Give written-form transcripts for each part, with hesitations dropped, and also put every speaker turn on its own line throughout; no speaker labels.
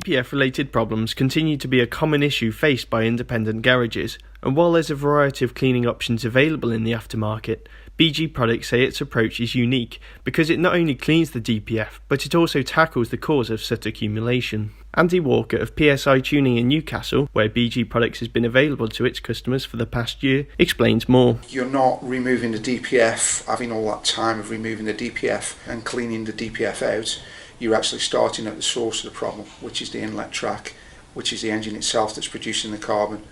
DPF related problems continue to be a common issue faced by independent garages, and while there's a variety of cleaning options available in the aftermarket, BG products say its approach is unique because it not only cleans the DPF, but it also tackles the cause of soot accumulation. Andy Walker of PSI Tuning in Newcastle, where BG products has been available to its customers for the past year, explains more.
You're not removing the DPF, having all that time of removing the DPF and cleaning the DPF out. You're actually starting at the source of the problem, which is the inlet track, which is the engine itself that's producing the carbon,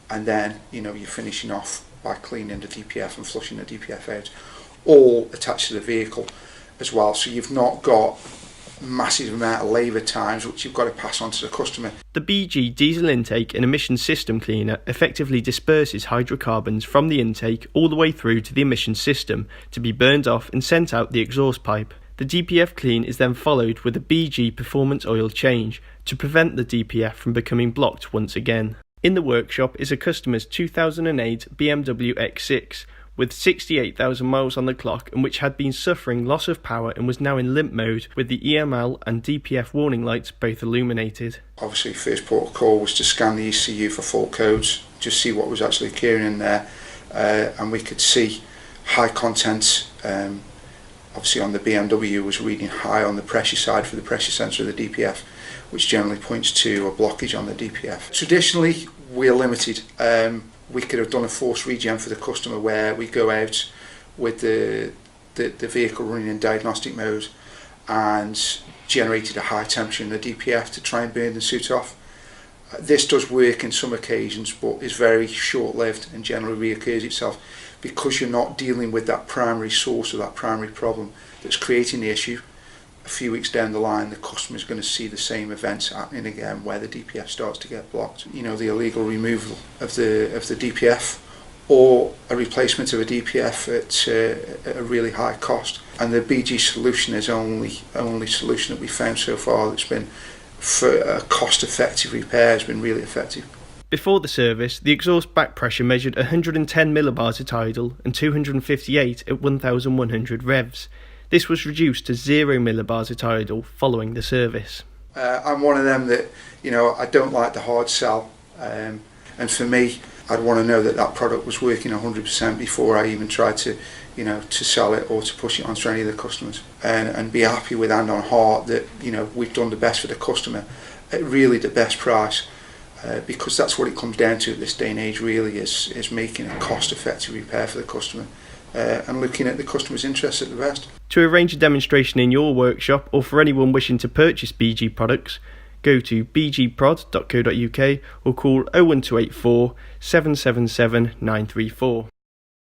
and then you're finishing off by cleaning the DPF and flushing the DPF out, all attached to the vehicle as well. So you've not got massive amount of labour times which you've got to pass on to the customer.
The BG diesel intake and emission system cleaner effectively disperses hydrocarbons from the intake all the way through to the emission system to be burned off and sent out the exhaust pipe. The DPF clean is then followed with a BG performance oil change to prevent the DPF from becoming blocked once again. In the workshop is a customer's 2008 BMW X6 with 68,000 miles on the clock and which had been suffering loss of power and was now in limp mode with the EML and DPF warning lights both illuminated.
Obviously first port of call was to scan the ECU for fault codes, just see what was actually occurring in there, and we could see high content. Obviously on the BMW was reading high on the pressure side for the pressure sensor of the DPF, which generally points to a blockage on the DPF. Traditionally we're limited. We could have done a forced regen for the customer where we go out with the vehicle running in diagnostic mode and generated a high temperature in the DPF to try and burn the soot off. This does work in some occasions, but is very short-lived and generally reoccurs itself because you're not dealing with that primary source of that primary problem that's creating the issue. A few weeks down the line, the customer is going to see the same events happening again where the DPF starts to get blocked. The illegal removal of the DPF or a replacement of a DPF at a really high cost. And the BG solution is only solution that we found so far that's been for a cost-effective repair has been really effective.
Before the service, the exhaust back pressure measured 110 millibars at idle and 258 at 1100 revs. This was reduced to 0 millibars at idle following the service.
I'm one of them that, I don't like the hard sell, and for me, I'd want to know that product was working 100% before I even tried to, to sell it or to push it onto any of the customers, and be happy with hand on heart that, we've done the best for the customer at really the best price, because that's what it comes down to at this day and age really is making a cost-effective repair for the customer. And looking at the customer's interests at the best.
To arrange a demonstration in your workshop or for anyone wishing to purchase BG products, go to bgprod.co.uk or call 01284 777 934.